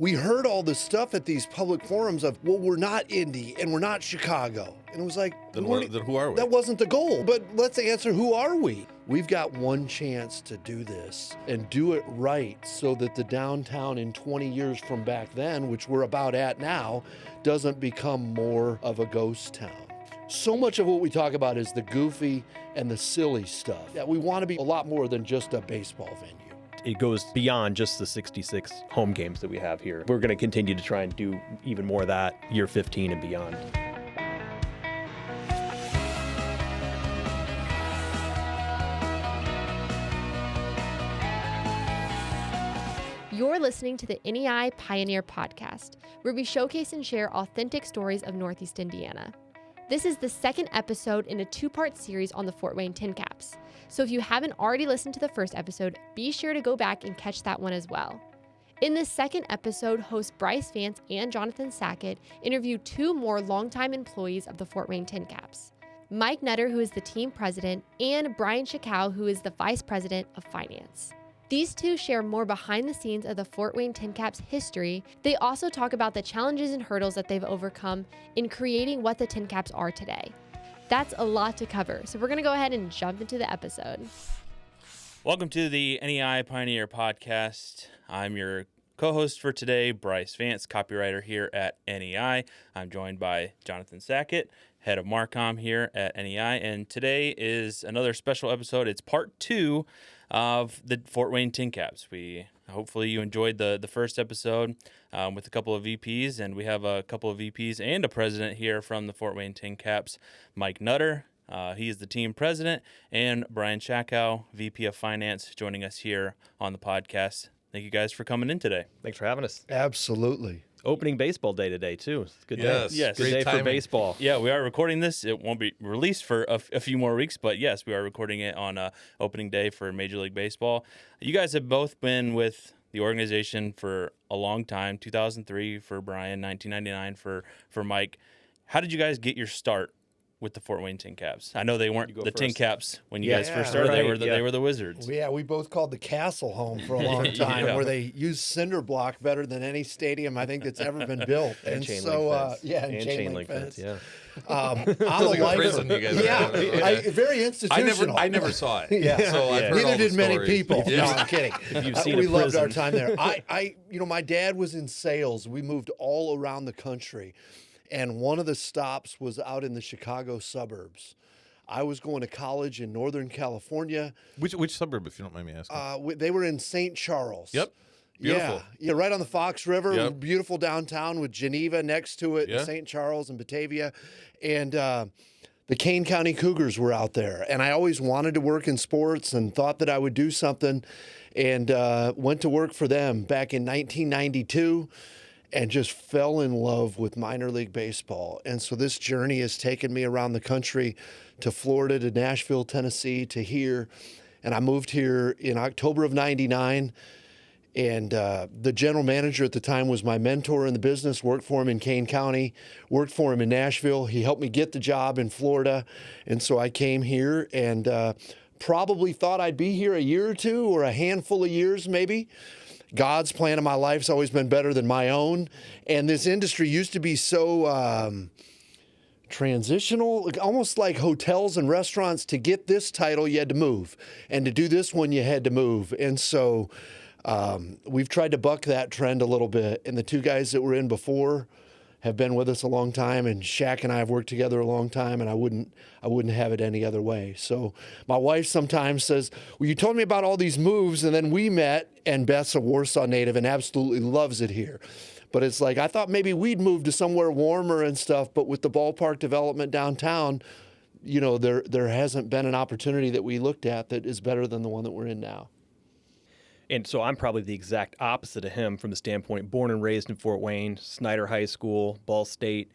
We heard all this stuff at these public forums of, well, we're not Indy and we're not Chicago. And it was like, then who are we? That wasn't the goal. But let's answer, who are we? We've got one chance to do this and do it right so that the downtown in 20 years from back then, which we're about at now, doesn't become more of a ghost town. So much of what we talk about is the goofy and the silly stuff. Yeah, we want to be a lot more than just a baseball venue. It goes beyond just the 66 home games that we have here. We're going to continue to try and do even more of that year 15 and beyond. You're listening to the NEI Pioneer Podcast, where we showcase and share authentic stories of Northeast Indiana. This is the second episode in a two-part series on the Fort Wayne TinCaps. So if you haven't already listened to the first episode, be sure to go back and catch that one as well. In this second episode, hosts Brice, Vance, and Jonathan Sackett interview two more longtime employees of the Fort Wayne TinCaps. Mike Nutter, who is the team president, and Brian Schackow, who is the vice president of finance. These two share more behind the scenes of the Fort Wayne TinCaps history. They also talk about the challenges and hurdles that they've overcome in creating what the TinCaps are today. That's a lot to cover, so we're going to go ahead and jump into the episode. Welcome to the NEI Pioneer Podcast. I'm your co-host for today, Brice Vance, copywriter here at NEI. I'm joined by Jonathan Sackett, head of MarCom here at NEI, and today is another special episode. It's part 2 of the Fort Wayne TinCaps. Hopefully you enjoyed the first episode with a couple of VPs, and we have a couple of VPs and a president here from the Fort Wayne TinCaps, Mike Nutter. He is the team president, and Brian Schackow, VP of Finance, joining us here on the podcast. Thank you guys for coming in today. Thanks for having us. Absolutely. Opening baseball day today, too. It's a good Yes. day. Yes. Good day timing for baseball. Yeah, we are recording this. It won't be released for a few more weeks, but yes, we are recording it on opening day for Major League Baseball. You guys have both been with the organization for a long time, 2003 for Brian, 1999 for Mike. How did you guys get your start with the Fort Wayne TinCaps? I know they weren't the TinCaps when you guys first started. Right, They were the Wizards. Yeah, we both called the Castle home for a long time, Yeah. where they used cinder block better than any stadium I think that's ever been built. And chain link fence. and chain link fence. Yeah. I'm Feels like a prison you guys are. Very institutional. I never saw it. Yeah. So I've heard all Neither the did many stories. people. Yeah. No, I'm kidding. If you've seen we a loved our prison. time there. My dad was in sales. We moved all around the country, and one of the stops was out in the Chicago suburbs. I was going to college in Northern California. Which suburb, if you don't mind me asking? They were in St. Charles. Yep. Beautiful. Yeah, right on the Fox River. Yep. Beautiful downtown with Geneva next to it, Yeah. St. Charles and Batavia. And the Kane County Cougars were out there. And I always wanted to work in sports and thought that I would do something, and went to work for them back in 1992 and just fell in love with minor league baseball. And so this journey has taken me around the country, to Florida, to Nashville, Tennessee, to here. And I moved here in October of 99. And the general manager at the time was my mentor in the business, worked for him in Kane County, worked for him in Nashville. He helped me get the job in Florida. And so I came here and probably thought I'd be here a year or two, or a handful of years maybe. God's plan in my life's always been better than my own. And this industry used to be so transitional, almost like hotels and restaurants. To get this title, you had to move. And to do this one, you had to move. And so we've tried to buck that trend a little bit. And the two guys that were in before have been with us a long time, and Shaq and I have worked together a long time, and I wouldn't have it any other way. So my wife sometimes says, well, you told me about all these moves, and then we met, and Beth's a Warsaw native and absolutely loves it here. But it's like, I thought maybe we'd move to somewhere warmer and stuff, but with the ballpark development downtown, there hasn't been an opportunity that we looked at that is better than the one that we're in now. And so I'm probably the exact opposite of him from the standpoint, born and raised in Fort Wayne, Snyder High School, Ball State,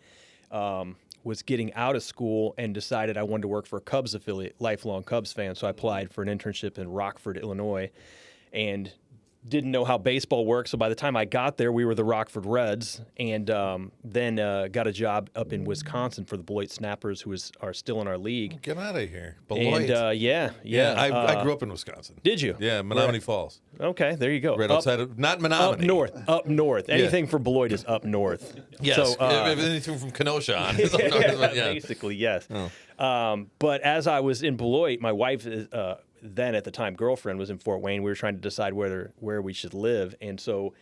was getting out of school and decided I wanted to work for a Cubs affiliate, lifelong Cubs fan. So I applied for an internship in Rockford, Illinois, and didn't know how baseball works. So by the time I got there, we were the Rockford Reds, and then got a job up in Wisconsin for the Beloit Snappers, who are still in our league. Get out of here. Beloit. And yeah. I grew up in Wisconsin. Did you? Yeah, Menominee Falls. Okay, there you go. Right outside of, not Menominee. Up north. Anything for Beloit is up north. Yes. So, If anything from Kenosha on. Is up north, basically, yes. But as I was in Beloit, my wife then at the time girlfriend was in Fort Wayne. We were trying to decide where we should live, and so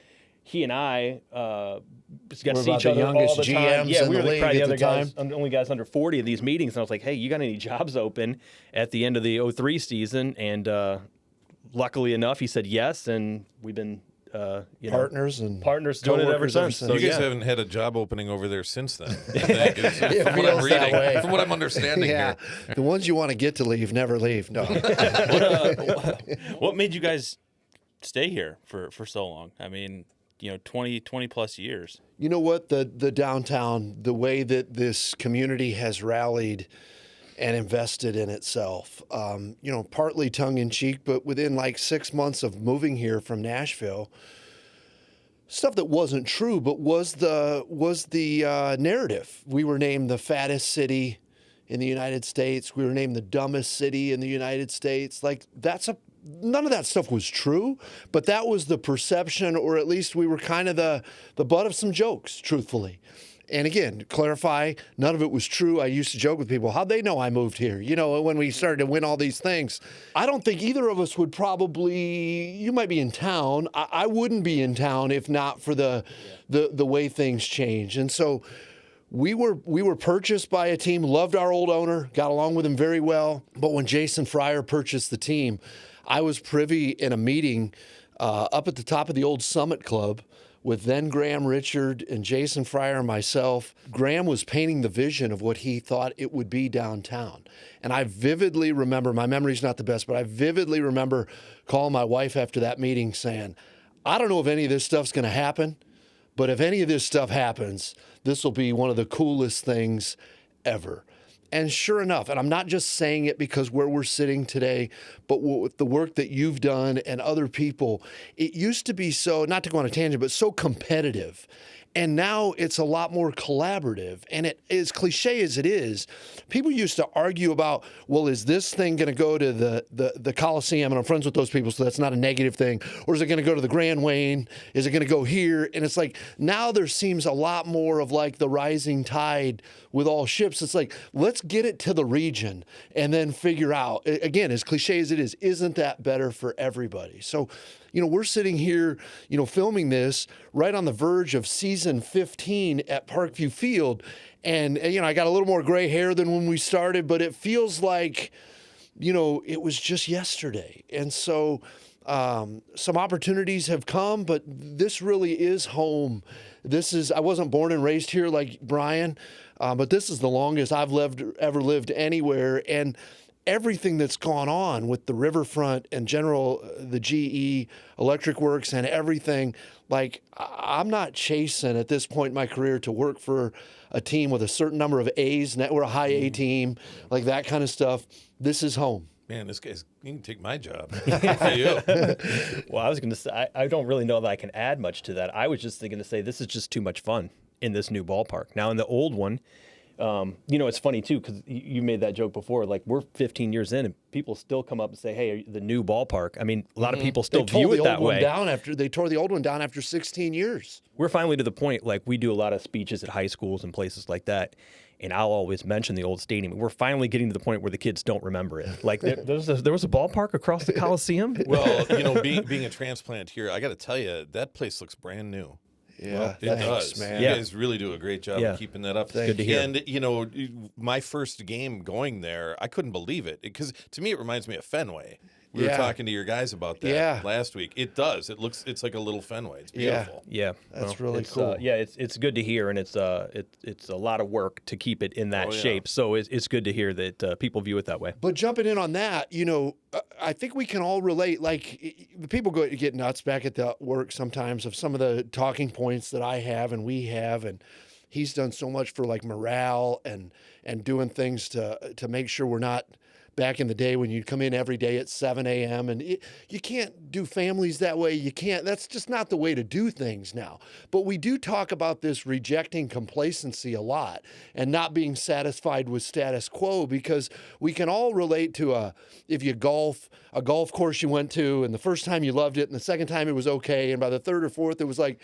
he and I got to see each other all the time. Yeah, we were probably the other guys, only guys under 40 of these meetings. And I was like, "Hey, you got any jobs open?" At the end of the 03 season, and luckily enough, he said yes, and we've been partners doing it ever since. So you guys haven't had a job opening over there since then. I think. From what I'm reading, from what I'm understanding here. The ones you want to get to leave never leave. No. What made you guys stay here for so long? I mean, 20 plus years. You know what? The downtown, the way that this community has rallied and invested in itself, partly tongue-in-cheek, but within like 6 months of moving here from Nashville, stuff that wasn't true, but was the narrative. We were named the fattest city in the United States. We were named the dumbest city in the United States. Like, none of that stuff was true, but that was the perception, or at least we were kind of the butt of some jokes, truthfully. And again, to clarify, none of it was true. I used to joke with people, how'd they know I moved here? When we started to win all these things. I don't think either of us would you might be in town. I wouldn't be in town if not for the way things change. And so we were purchased by a team, loved our old owner, got along with him very well. But when Jason Fryer purchased the team, I was privy in a meeting up at the top of the old Summit Club with then Graham Richard and Jason Fryer and myself. Graham was painting the vision of what he thought it would be downtown. And I vividly remember, my memory's not the best, but I vividly remember calling my wife after that meeting saying, I don't know if any of this stuff's going to happen, but if any of this stuff happens, this will be one of the coolest things ever. And sure enough, and I'm not just saying it because where we're sitting today, but with the work that you've done and other people, it used to be so, not to go on a tangent, but so competitive. And now it's a lot more collaborative. And it, as cliche as it is, people used to argue about, well, is this thing going to go to the Coliseum? And I'm friends with those people, so that's not a negative thing. Or is it going to go to the Grand Wayne? Is it going to go here? And it's like, now there seems a lot more of like the rising tide with all ships. It's like, let's get it to the region and then figure out, again, as cliche as it is, isn't that better for everybody? So, we're sitting here, filming this right on the verge of season 15 at Parkview Field. And, I got a little more gray hair than when we started, but it feels like, it was just yesterday. And so some opportunities have come, but this really is home. I wasn't born and raised here like Brian, but this is the longest I've ever lived anywhere. And everything that's gone on with the riverfront and the GE Electric Works and everything, like, I'm not chasing at this point in my career to work for a team with a certain number of A's. We're a high A team, like that kind of stuff. This is home. Man, you can take my job. For you. Well, I was going to say, I don't really know that I can add much to that. I was just thinking to say, this is just too much fun in this new ballpark. Now, in the old one, it's funny too, because you made that joke before. Like, we're 15 years in, and people still come up and say, "Hey, the new ballpark." I mean, a lot of people still view it that way. They tore the old one down after 16 years. We're finally to the point. Like, we do a lot of speeches at high schools and places like that, and I'll always mention the old stadium. We're finally getting to the point where the kids don't remember it. Like, there was a ballpark across the Coliseum. Well, being a transplant here, I got to tell you, that place looks brand new. Yeah, it does, man. You guys really do a great job of keeping that up. Good to hear. And my first game going there, I couldn't believe it, because to me it reminds me of Fenway. We were talking to your guys about that last week. It does. It's like a little Fenway. It's beautiful. Yeah. That's really cool. It's good to hear, and it's a lot of work to keep it in that shape. So it's good to hear that people view it that way. But jumping in on that, I think we can all relate. Like, people get nuts back at the work sometimes of some of the talking points that I have and we have, and he's done so much for like morale and doing things to make sure we're not back in the day when you'd come in every day at 7 a.m. and you can't do families that way. You can't. That's just not the way to do things now. But we do talk about this rejecting complacency a lot and not being satisfied with status quo, because we can all relate to if you golf, a golf course you went to, and the first time you loved it, and the second time it was okay, and by the third or fourth it was like,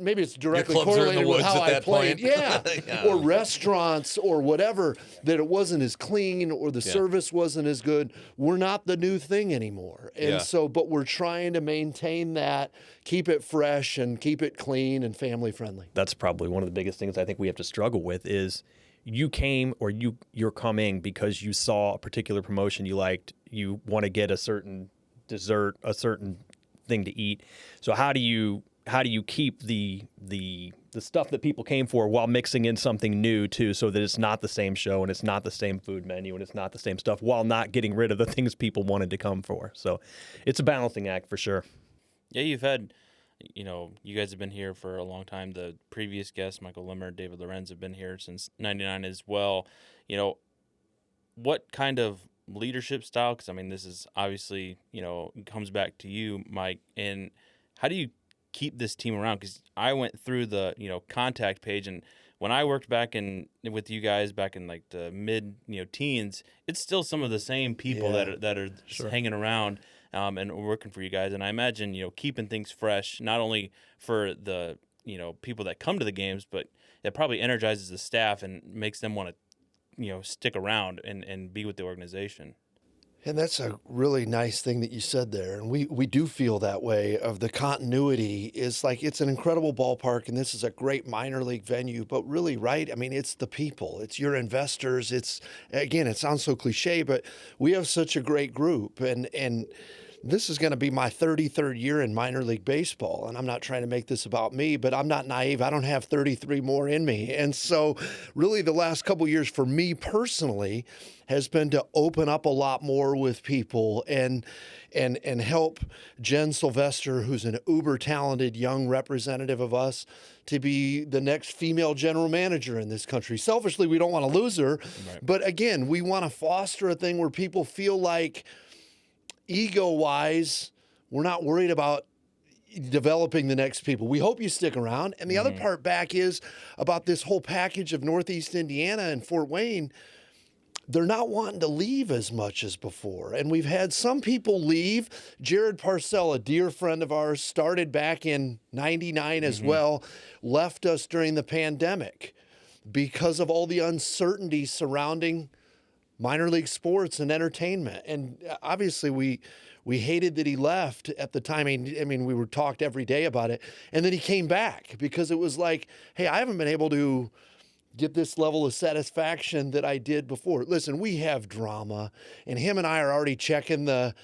maybe it's directly correlated with how I played. Yeah. Yeah. Or restaurants or whatever, that it wasn't as clean or the service wasn't as good. We're not the new thing anymore. And so, but we're trying to maintain that, keep it fresh and keep it clean and family friendly. That's probably one of the biggest things I think we have to struggle with is you came or you're coming because you saw a particular promotion you liked. You want to get a certain dessert, a certain thing to eat. So how do you keep the stuff that people came for while mixing in something new too, so that it's not the same show and it's not the same food menu and it's not the same stuff, while not getting rid of the things people wanted to come for? So it's a balancing act for sure. Yeah, you've had, you guys have been here for a long time. The previous guests, Michael Limmer, David Lorenz, have been here since '99 as well. What kind of leadership style? Because this is obviously, comes back to you, Mike. And how do you keep this team around? Because I went through the contact page, and when I worked back with you guys back in like the mid teens, it's still some of the same people that are Sure. hanging around and working for you guys. And I imagine keeping things fresh, not only for the people that come to the games, but it probably energizes the staff and makes them want to stick around and be with the organization. And that's a really nice thing that you said there. And we do feel that way, of the continuity. Is like, it's an incredible ballpark and this is a great minor league venue, but really, right? It's the people, it's your investors. It's, again, it sounds so cliche, but we have such a great group, and this is going to be my 33rd year in minor league baseball. And I'm not trying to make this about me, but I'm not naive. I don't have 33 more in me. And so really the last couple of years for me personally has been to open up a lot more with people and help Jen Sylvester, who's an uber talented young representative of us, to be the next female general manager in this country. Selfishly, we don't want to lose her. Right. But again, we want to foster a thing where people feel like, ego-wise, we're not worried about developing the next people. We hope you stick around. And the other part back is about this whole package of Northeast Indiana and Fort Wayne. They're not wanting to leave as much as before. And we've had some people leave. Jared Parcell, a dear friend of ours, started back in '99 as well, left us during the pandemic because of all the uncertainty surrounding minor league sports and entertainment. And obviously we hated that he left at the time. We were talked every day about it. And then he came back because it was like, hey, I haven't been able to get this level of satisfaction that I did before. Listen, we have drama, and him and I are already checking the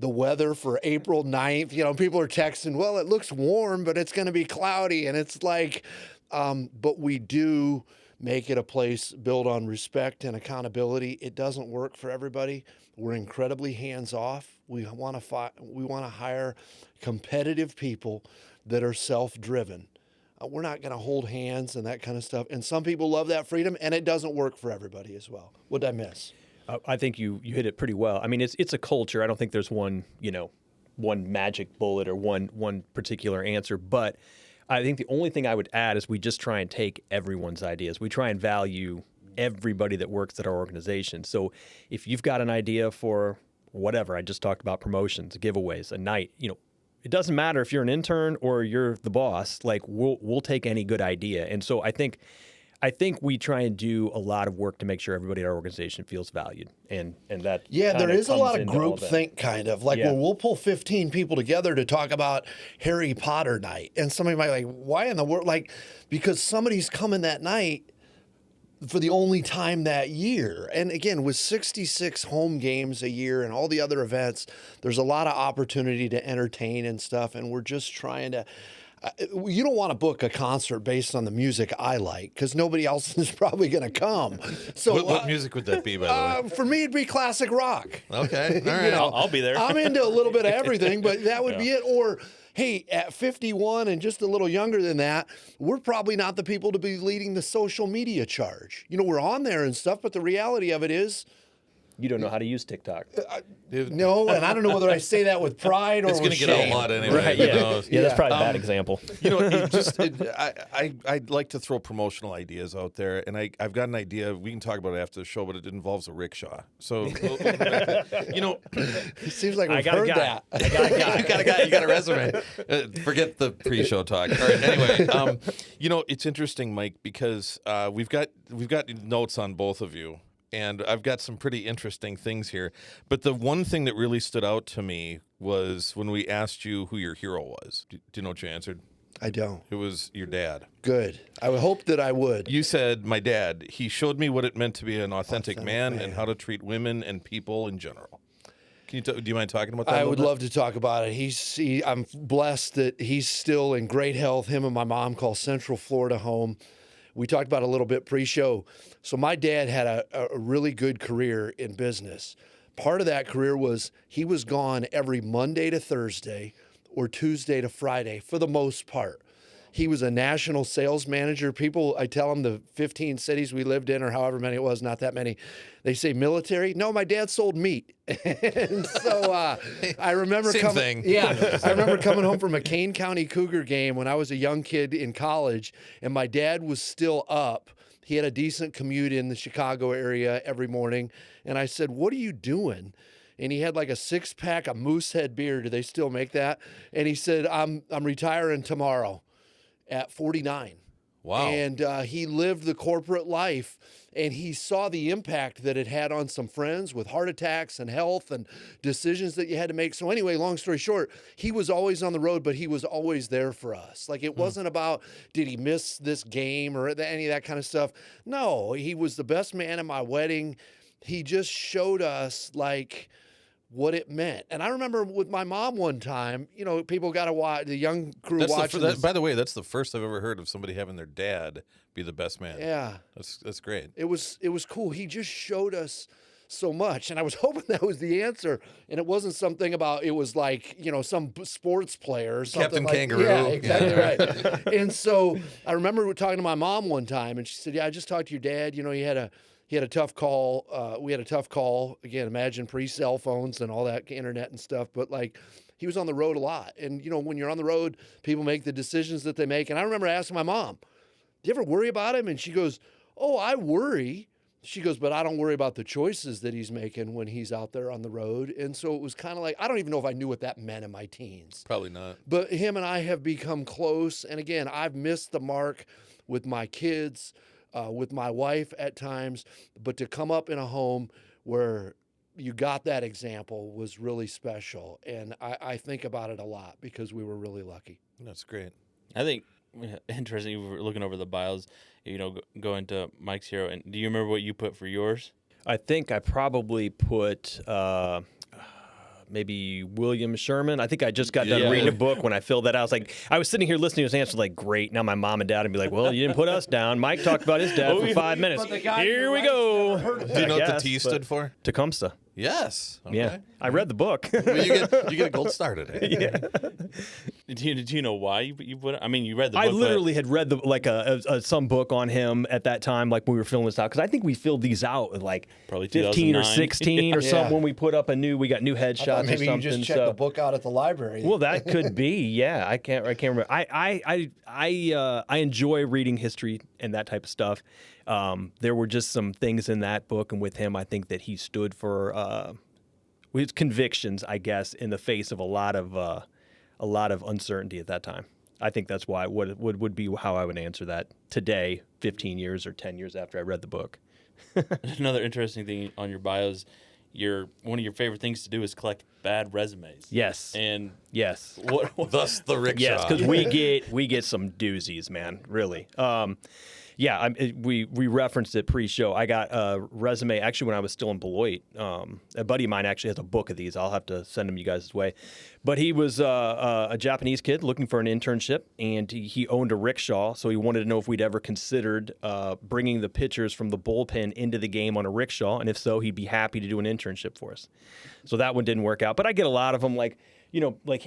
weather for April 9th. People are texting, well, it looks warm, but it's going to be cloudy. And it's like, but we do make it a place built on respect and accountability. It doesn't work for everybody. We're incredibly hands-off. We want to hire competitive people that are self-driven. We're not going to hold hands and that kind of stuff. And some people love that freedom, and it doesn't work for everybody as well. What did I miss? I think you hit it pretty well. It's a culture. I don't think there's one magic bullet or one particular answer, but I think the only thing I would add is we just try and take everyone's ideas. We try and value everybody that works at our organization. So if you've got an idea for whatever, I just talked about promotions, giveaways, a night, it doesn't matter if you're an intern or you're the boss, like we'll take any good idea. And so I think we try and do a lot of work to make sure everybody at our organization feels valued, and that there is a lot of group think kind of like where we'll pull 15 people together to talk about Harry Potter night, and somebody might be like, why in the world? Like, because somebody's coming that night for the only time that year. And again, with 66 home games a year and all the other events, there's a lot of opportunity to entertain and stuff, and we're just trying to. You don't want to book a concert based on the music I like, because nobody else is probably going to come. So what music would that be, by the way? For me, it'd be classic rock. Okay, all right. I'll be there. I'm into a little bit of everything, but that would be it. Or, hey, at 51 and just a little younger than that, we're probably not the people to be leading the social media charge. We're on there and stuff, but the reality of it is, You don't know how to use TikTok. No, and I don't know whether I say that with pride or it's going to with get shame. a lot anyway. Right, yeah, that's probably a bad example. I'd like to throw promotional ideas out there, and I've got an idea. We can talk about it after the show, but it involves a rickshaw. So, It seems like we've heard that. I got a guy. you got a guy. You got a resume. Forget the pre-show talk. All right. Anyway, it's interesting, Mike, because we've got notes on both of you. And I've got some pretty interesting things here. But the one thing that really stood out to me was when we asked you who your hero was. Do you know what you answered? I don't. It was your dad. Good. I would hope that I would. You said, my dad, he showed me what it meant to be an authentic man and how to treat women and people in general. Do you mind talking about that? I would love to talk about it. I'm blessed that he's still in great health. Him and my mom call Central Florida home. We talked about it a little bit pre-show. So my dad had a really good career in business. Part of that career was he was gone every Monday to Thursday or Tuesday to Friday for the most part. He was a national sales manager. People, I tell them the 15 cities we lived in or however many it was, not that many, they say military. No, my dad sold meat. And so I remember I remember coming home from a Kane County Cougar game when I was a young kid in college, and my dad was still up. He had a decent commute in the Chicago area every morning. And I said, "What are you doing?" And he had like a 6-pack of Moosehead beer. Do they still make that? And he said, I'm retiring tomorrow at 49. Wow. And he lived the corporate life, and he saw the impact that it had on some friends with heart attacks and health and decisions that you had to make. So anyway, long story short, he was always on the road, but he was always there for us. Like, it wasn't about, did he miss this game or any of that kind of stuff? No, he was the best man at my wedding. He just showed us, like, what it meant. And I remember with my mom one time, people got to watch, the young crew watching this. By the way, that's the first I've ever heard of somebody having their dad be the best man. Yeah. That's great. It was cool. He just showed us so much. And I was hoping that was the answer. And it wasn't something about, it was like, some sports player or something. Captain Kangaroo. Yeah, exactly right. And so I remember talking to my mom one time, and she said, "Yeah, I just talked to your dad. He had a tough call. We had a tough call. Again, imagine pre-cell phones and all that internet and stuff. But like, he was on the road a lot. And, when you're on the road, people make the decisions that they make. And I remember asking my mom, "Do you ever worry about him?" And she goes, "Oh, I worry." She goes, "But I don't worry about the choices that he's making when he's out there on the road." And so it was kind of like, I don't even know if I knew what that meant in my teens. Probably not. But him and I have become close. And again, I've missed the mark with my kids, with my wife at times, but to come up in a home where you got that example was really special. And I think about it a lot because we were really lucky. That's great. I think interesting, we were looking over the bios, going to Mike's hero. And do you remember what you put for yours? I think I probably put maybe William Sherman. I think I just got done reading a book when I filled that out. I was sitting here listening to his answer, like, great. Now my mom and dad would be like, "Well, you didn't put us down." Mike talked about his dad for 5 minutes. Here we go. Do you know what the T stood for? Tecumseh. Yes. Okay. Yeah. I read the book. Well, you get a gold star today. Yeah. Did you know why you put it? I mean, you read the book. I literally had read some book on him at that time, like when we were filling this out, because I think we filled these out at probably 15 or 16 or something when we put up we got new headshots maybe or something. You just checked the book out at the library. Well, that could be. Yeah, I can't remember. I enjoy reading history and that type of stuff. There were just some things in that book and with him, I think that he stood for his convictions, I guess, in the face of a lot of uncertainty at that time. I think that's why would be how I would answer that today, 15 years or 10 years after I read the book. Another interesting thing on your bios, one of your favorite things to do is collect bad resumes. Yes. And yes. Thus the rickshaw. Yes, because we get some doozies, man. Really. Yeah, we referenced it pre-show. I got a resume actually when I was still in Beloit. A buddy of mine actually has a book of these. I'll have to send them you guys' way. But he was a Japanese kid looking for an internship, and he owned a rickshaw, so he wanted to know if we'd ever considered bringing the pitchers from the bullpen into the game on a rickshaw, and if so, he'd be happy to do an internship for us. So that one didn't work out. But I get a lot of them, like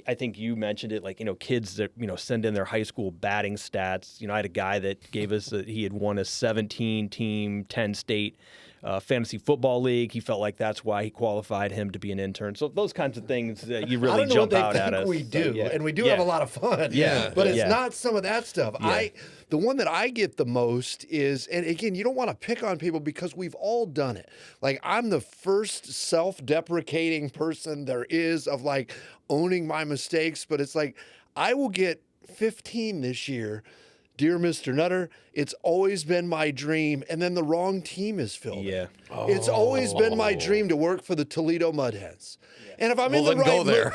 I think you mentioned it, kids that, send in their high school batting stats. I had a guy that gave us, he had won a 17-team, 10-state fantasy football league. He felt like that's why he qualified him to be an intern. So those kinds of things that you I really don't know jump what out they at think us. we do, So, and we do have a lot of fun. Yeah. But it's Yeah. not some of that stuff. Yeah. The one that I get the most is, and again, you don't want to pick on people because we've all done it. Like, I'm the first self-deprecating person there is of like owning my mistakes, but it's like, I will get 15 this year. Dear Mr. Nutter, it's always been my dream, and then the wrong team is filled. Yeah. It's always been my dream to work for the Toledo Mudhens. And if I'm in Well, the then right go there.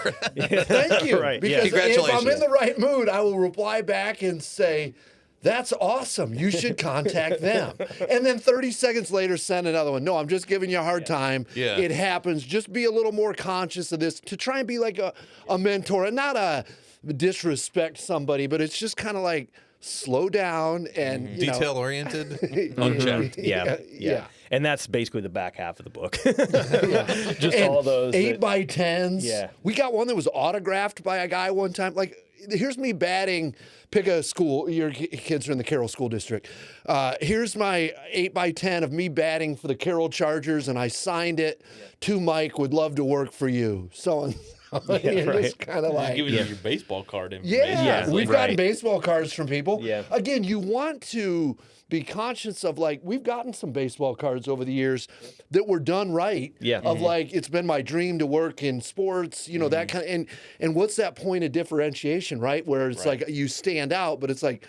mood, thank you. Right, Because if I'm Congratulations. in the right mood, I will reply back and say, that's awesome. You should contact them. And then 30 seconds later, send another one. No, I'm just giving you a hard time. Yeah. It happens. Just be a little more conscious of this to try and be like a mentor and not a disrespect somebody, but it's just kind of like slow down and you know, Detail oriented, unchecked. Yeah. And that's basically the back half of the book. Yeah. Just And all those 8x10s. Yeah. We got one that was autographed by a guy one time. Like, here's me batting. Pick a school. Your kids are in the Carroll School District. Here's my 8x10 of me batting for the Carroll Chargers, and I signed it to Mike. Would love to work for you. So and you're right. just kind of like, Giving you your baseball card information. yeah, we've right. gotten baseball cards from people. Yeah. Again, you want to be conscious of, like, we've gotten some baseball cards over the years that were done right. Yeah. Of like, it's been my dream to work in sports, you know, that kind of, and what's that point of differentiation, right? Where it's like you stand out, but it's like,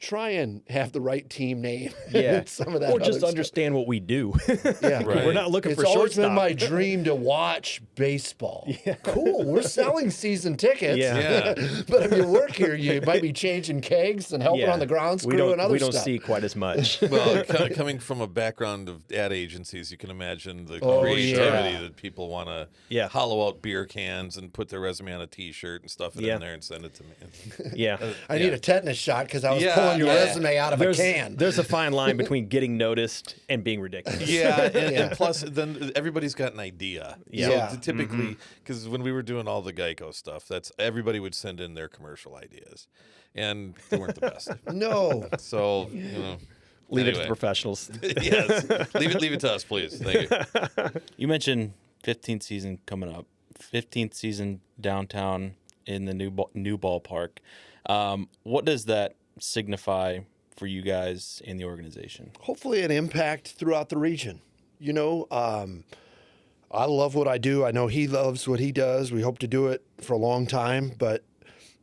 try and have the right team name. Yeah. Some of that. Or just other stuff. understand what we do. Yeah. Right. We're not looking It's for always shortstop. been my dream to watch baseball. Cool. We're selling season tickets. Yeah. But if you work here, you might be changing kegs and helping on the ground screw and other we don't stuff. see quite as much. Well, coming from a background of ad agencies, you can imagine the Oh, creativity yeah. that people want to Yeah. hollow out beer cans and put their resume on a T-shirt and stuff it Yeah. in there and send it to me. Yeah. I need a tetanus shot because I was Yeah, pulling your yeah. resume out of a can. There's a fine line between getting noticed and being ridiculous. Yeah, and plus, then everybody's got an idea. Yeah. So typically, because when we were doing all the Geico stuff, that's everybody would send in their commercial ideas, and they weren't the best. No. So you know, Leave it to the anyway. professionals. Yes, leave it to us, please. Thank you. You mentioned 15th season coming up. 15th season downtown in the new ballpark. What does that signify for you guys in the organization? Hopefully an impact throughout the region. You know, I love what I do. I know he loves what he does. We hope to do it for a long time, but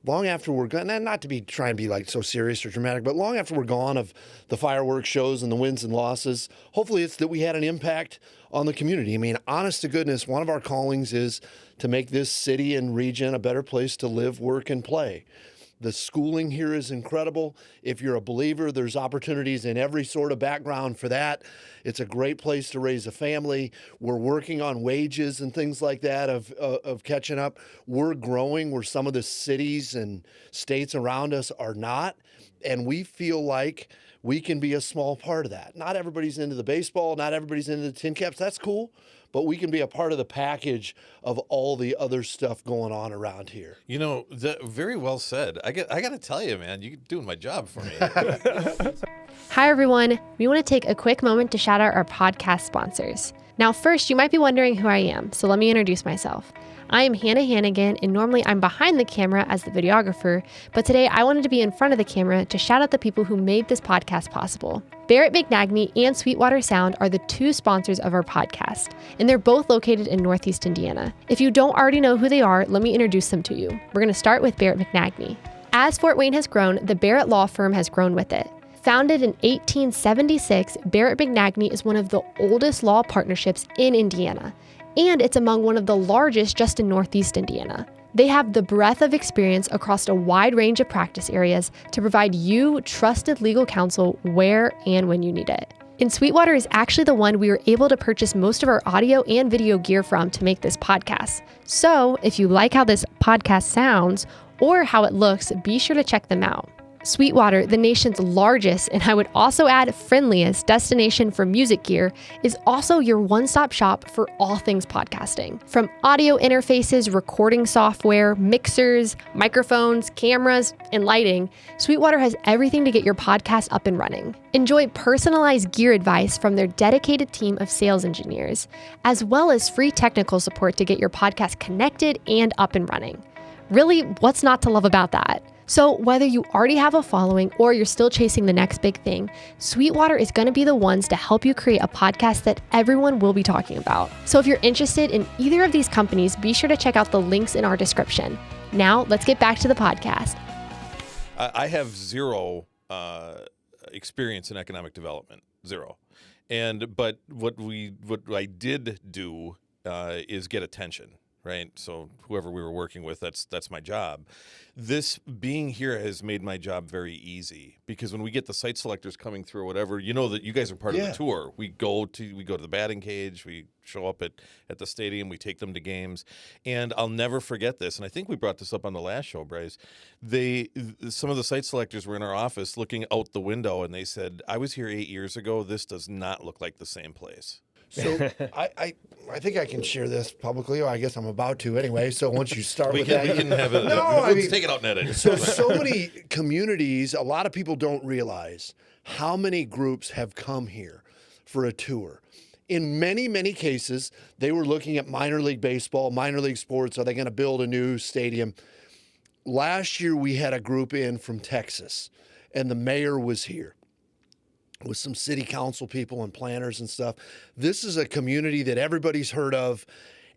long after we're gone, and not to be trying to be like so serious or dramatic, but long after we're gone of the fireworks shows and the wins and losses, hopefully it's that we had an impact on the community. I mean, honest to goodness, one of our callings is to make this city and region a better place to live, work, and play. The schooling here is incredible. If you're a believer, there's opportunities in every sort of background for that. It's a great place to raise a family. We're working on wages and things like that of catching up. We're growing where some of the cities and states around us are not. And we feel like we can be a small part of that. Not everybody's into the baseball. Not everybody's into the TinCaps. That's cool. But we can be a part of the package of all the other stuff going on around here. You know, very well said. I got to tell you, man, you're doing my job for me. Hi, everyone. We want to take a quick moment to shout out our podcast sponsors. Now, first, you might be wondering who I am, so let me introduce myself. I am Hannah Hannigan, and normally I'm behind the camera as the videographer, but today I wanted to be in front of the camera to shout out the people who made this podcast possible. Barrett McNagny and Sweetwater Sound are the two sponsors of our podcast, and they're both located in Northeast Indiana. If you don't already know who they are, let me introduce them to you. We're going to start with Barrett McNagny. As Fort Wayne has grown, the Barrett Law Firm has grown with it. Founded in 1876, Barrett McNagny is one of the oldest law partnerships in Indiana, and it's among one of the largest just in Northeast Indiana. They have the breadth of experience across a wide range of practice areas to provide you trusted legal counsel where and when you need it. And Sweetwater is actually the one we were able to purchase most of our audio and video gear from to make this podcast. So if you like how this podcast sounds or how it looks, be sure to check them out. Sweetwater, the nation's largest, and I would also add friendliest destination for music gear, is also your one-stop shop for all things podcasting. From audio interfaces, recording software, mixers, microphones, cameras, and lighting, Sweetwater has everything to get your podcast up and running. Enjoy personalized gear advice from their dedicated team of sales engineers, as well as free technical support to get your podcast connected and up and running. Really, what's not to love about that? So whether you already have a following or you're still chasing the next big thing, Sweetwater is going to be the ones to help you create a podcast that everyone will be talking about. So if you're interested in either of these companies, be sure to check out the links in our description. Now, let's get back to the podcast. I have zero experience in economic development, zero. But what I did do is get attention. Right. So whoever we were working with, that's my job. This being here has made my job very easy because when we get the site selectors coming through or whatever, you know that you guys are part of the tour. We go to the batting cage, we show up at the stadium, we take them to games. And I'll never forget this. And I think we brought this up on the last show, Brice. Some of the site selectors were in our office looking out the window and they said, I was here 8 years ago. This does not look like the same place. So I think I can share this publicly, or I guess I'm about to anyway. So once you start with that, we can have it. Let's take it out and edit. So many communities, a lot of people don't realize how many groups have come here for a tour. In many, many cases, they were looking at minor league baseball, minor league sports. Are they going to build a new stadium? Last year, we had a group in from Texas, and the mayor was here with some city council people and planners and stuff. This is a community that everybody's heard of.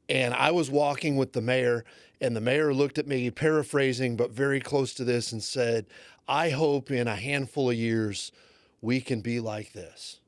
And I was walking with the mayor, and the mayor looked at me, paraphrasing, but very close to this, and said, I hope in a handful of years we can be like this.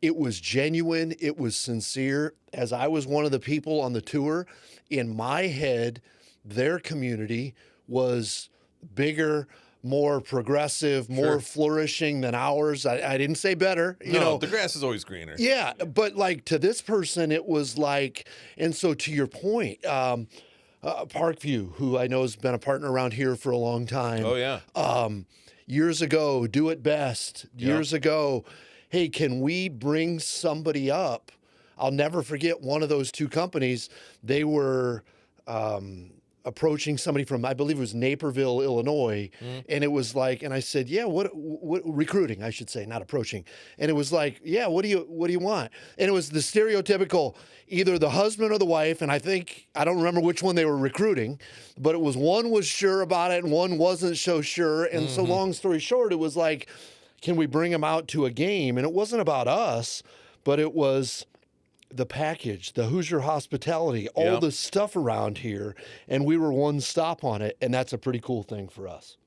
It was genuine. It was sincere. As I was one of the people on the tour, in my head, their community was bigger, more progressive, more flourishing than ours. I didn't say better. You know, the grass is always greener. Yeah, but like to this person, it was like, and so to your point, Parkview, who I know has been a partner around here for a long time. Oh, yeah. Years ago, Do It Best. Years ago, hey, can we bring somebody up? I'll never forget one of those two companies. They were approaching somebody from, I believe it was Naperville, Illinois. And it was like, and I said, yeah, what recruiting, I should say, not approaching. And it was like, yeah, what do you want? And it was the stereotypical, either the husband or the wife. And I don't remember which one they were recruiting, but it was one was sure about it and one wasn't so sure. And so long story short, it was like, can we bring them out to a game? And it wasn't about us, but it was the package, the Hoosier hospitality, all the stuff around here, and we were one stop on it, and that's a pretty cool thing for us.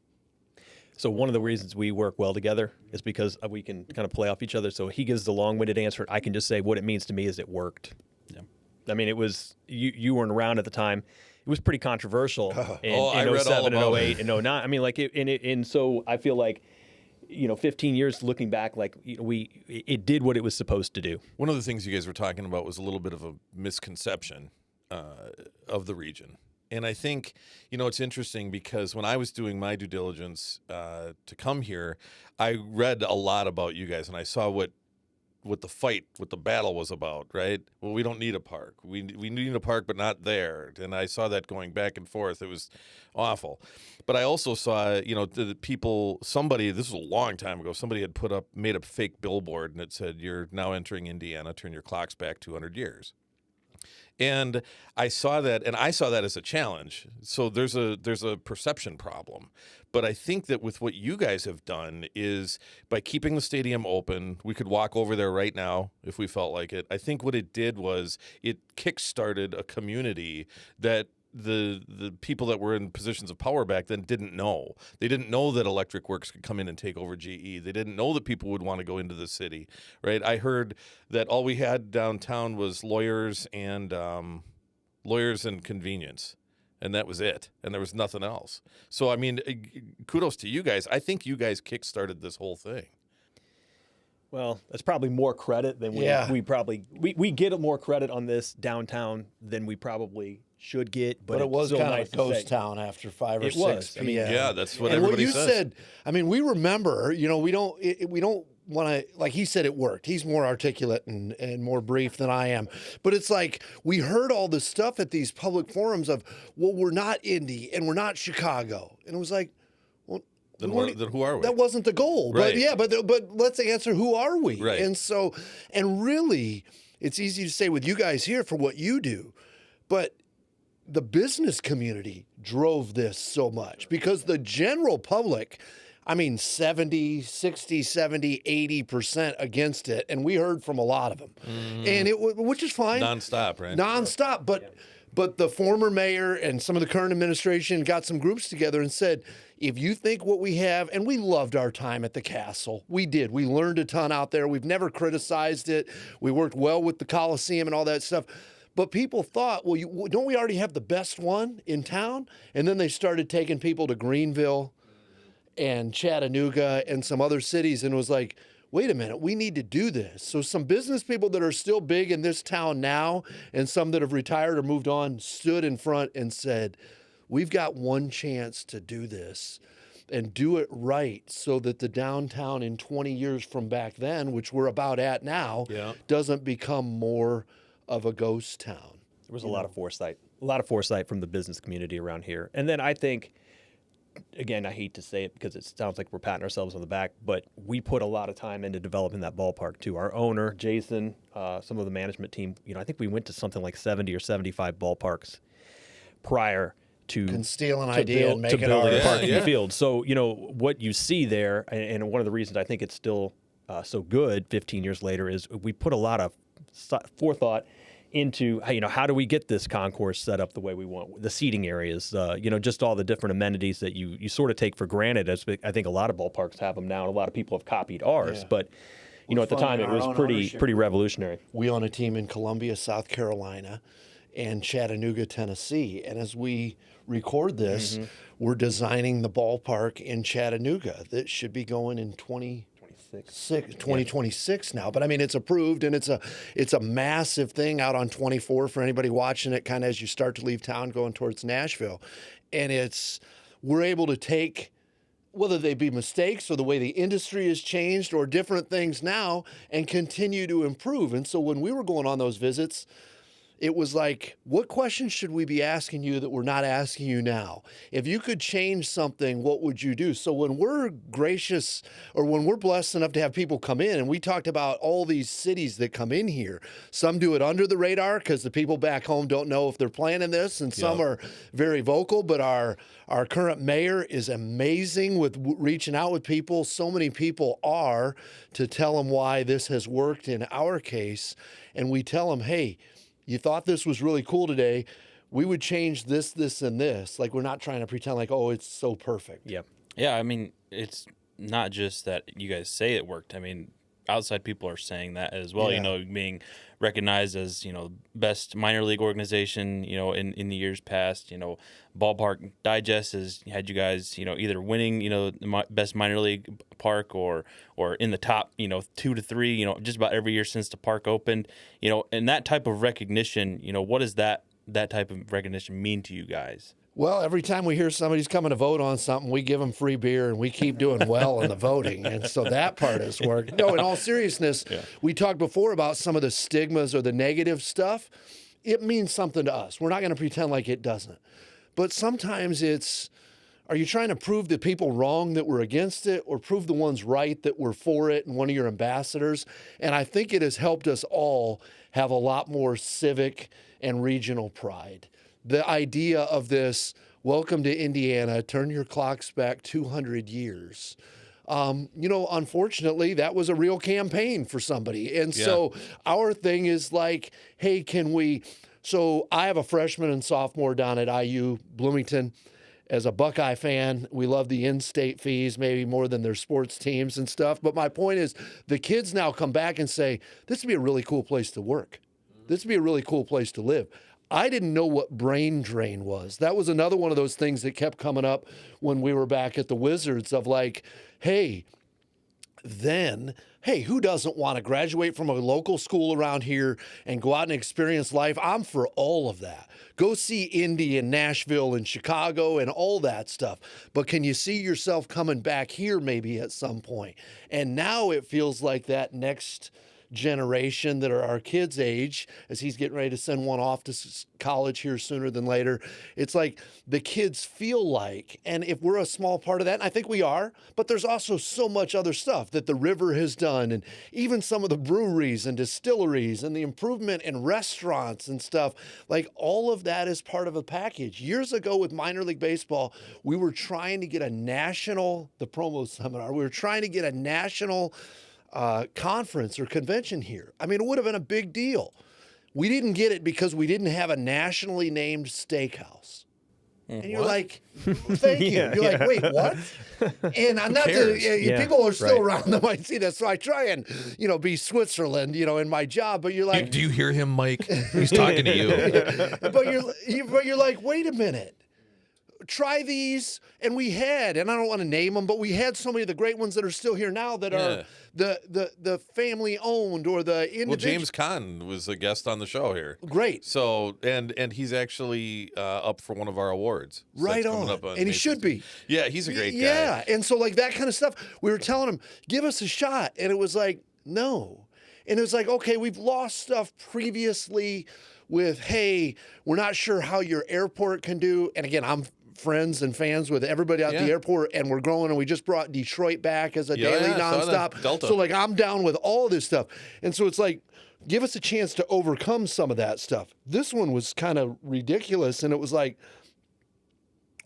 So one of the reasons we work well together is because we can kind of play off each other. So he gives the long-winded answer. I can just say what it means to me is it worked. Yeah. I mean, it was, you weren't around at the time. It was pretty controversial in 07 and 08 and 09. I mean, like, and so I feel like, 15 years looking back, like it did what it was supposed to do. One of the things you guys were talking about was a little bit of a misconception of the region. And I think, it's interesting because when I was doing my due diligence to come here, I read a lot about you guys and I saw what the battle was about, right? Well, we don't need a park. We need a park, but not there. And I saw that going back and forth. It was awful. But I also saw, the people, this was a long time ago, somebody had made a fake billboard and it said, you're now entering Indiana, turn your clocks back 200 years. And I saw that as a challenge. So there's a perception problem. But I think that with what you guys have done is by keeping the stadium open, we could walk over there right now if we felt like it. I think what it did was it kickstarted a community that the people that were in positions of power back then didn't know. They didn't know that Electric Works could come in and take over GE. They didn't know that people would want to go into the city, right? I heard that all we had downtown was lawyers and convenience, and that was it. And there was nothing else. So, I mean, kudos to you guys. I think you guys kickstarted this whole thing. Well, that's probably more credit than we get more credit on this downtown than we probably should get, But it it's was still kind nice of to a ghost say. town after 5 or It 6 was. I mean, p.m. Yeah, that's what and everybody what you says. said, I mean, we remember, we don't want to, like he said, it worked. He's more articulate and more brief than I am. But it's like we heard all this stuff at these public forums of, well, we're not Indy and we're not Chicago. And it was like, well, Then who are we? that wasn't the goal. Right. But let's answer, who are we? Right. And really, it's easy to say with you guys here for what you do, but the business community drove this so much because the general public, I mean, 70, 60, 70, 80% against it. And we heard from a lot of them. And which is fine. Nonstop, right? Nonstop. But the former mayor and some of the current administration got some groups together and said, if you think what we have, and we loved our time at the castle. We did. We learned a ton out there. We've never criticized it. We worked well with the Coliseum and all that stuff. But people thought, well, don't we already have the best one in town? And then they started taking people to Greenville and Chattanooga and some other cities, and it was like, wait a minute, we need to do this. So some business people that are still big in this town now and some that have retired or moved on stood in front and said, we've got one chance to do this and do it right so that the downtown in 20 years from back then, which we're about at now, doesn't become more of a ghost town. There was a lot of foresight from the business community around here. And then I think, again, I hate to say it because it sounds like we're patting ourselves on the back, but we put a lot of time into developing that ballpark too. Our owner, Jason, some of the management team, I think we went to something like 70 or 75 ballparks prior to Can steal an idea and make it building ours. Parkview Field. So, what you see there, and one of the reasons I think it's still so good 15 years later is we put a lot of forethought into, how do we get this concourse set up the way we want, the seating areas, just all the different amenities that you sort of take for granted. As I think a lot of ballparks have them now, and a lot of people have copied ours. Yeah. But, at the time, it was pretty revolutionary. We own a team in Columbia, South Carolina, and Chattanooga, Tennessee. And as we record this, we're designing the ballpark in Chattanooga that should be going in 2026 now. But I mean, it's approved, and it's a massive thing out on 24 for anybody watching it kind of as you start to leave town going towards Nashville. And we're able to take, whether they be mistakes or the way the industry has changed or different things now, and continue to improve. And so when we were going on those visits, it was like, what questions should we be asking you that we're not asking you now? If you could change something, what would you do? So when we're gracious, or when we're blessed enough to have people come in, and we talked about all these cities that come in here, some do it under the radar because the people back home don't know if they're planning this, and some are very vocal, but our current mayor is amazing with reaching out with people. So many people are, to tell them why this has worked in our case. And we tell them, hey, you thought this was really cool today. We would change this, this, and this. Like, we're not trying to pretend like, oh, it's so perfect. Yep. Yeah, I mean, it's not just that you guys say it worked. I mean, outside people are saying that as well. Yeah. Being recognized as best minor league organization. In the years past. Ballpark Digest has had you guys either winning the best minor league park or in the top 2 to 3 just about every year since the park opened. And that type of recognition. What does that type of recognition mean to you guys? Well, every time we hear somebody's coming to vote on something, we give them free beer, and we keep doing well in the voting. And so that part has worked. No, in all seriousness, we talked before about some of the stigmas or the negative stuff. It means something to us. We're not going to pretend like it doesn't. But sometimes are you trying to prove the people wrong that were against it, or prove the ones right that were for it and one of your ambassadors? And I think it has helped us all have a lot more civic and regional pride. The idea of this, welcome to Indiana, turn your clocks back 200 years. Unfortunately, that was a real campaign for somebody. And so our thing is like, hey, so I have a freshman and sophomore down at IU Bloomington. As a Buckeye fan, we love the in-state fees, maybe more than their sports teams and stuff. But my point is, the kids now come back and say, this would be a really cool place to work. This would be a really cool place to live. I didn't know what brain drain was. That was another one of those things that kept coming up when we were back at the Wizards of like, hey, then, hey, who doesn't want to graduate from a local school around here and go out and experience life? I'm for all of that. Go see Indy and Nashville and Chicago and all that stuff. But can you see yourself coming back here maybe at some point? And now it feels like that next generation that are our kids' age, as he's getting ready to send one off to college here sooner than later. It's like the kids feel like, and if we're a small part of that, and I think we are, but there's also so much other stuff that the river has done, and even some of the breweries and distilleries and the improvement in restaurants and stuff, like all of that is part of a package. Years ago with minor league baseball, we were trying to get a national, the promo seminar, we were trying to get a national conference or convention here. I mean, it would have been a big deal. We didn't get it because we didn't have a nationally named steakhouse. And you're like, thank you. You're like, wait, what? And I'm not people are still around that might see this. So I try and, be Switzerland, in my job. But you're like, do you hear him, Mike? He's talking to you. But you're like, wait a minute. Try these, and we had, and I don't want to name them, but we had so many of the great ones that are still here now that are the family owned or the individual. Well, James Caan was a guest on the show here. Great. So and he's actually up for one of our awards. So right on. And he should be. Yeah, he's a great guy. Yeah, and so like that kind of stuff, we were telling him, give us a shot, and it was like, no. And it was like, okay, we've lost stuff previously with, hey, we're not sure how your airport can do. And again, I'm friends and fans with everybody out at the airport, and we're growing, and we just brought Detroit back as a daily nonstop. Delta. So like I'm down with all this stuff. And so it's like, give us a chance to overcome some of that stuff. This one was kind of ridiculous, and it was like,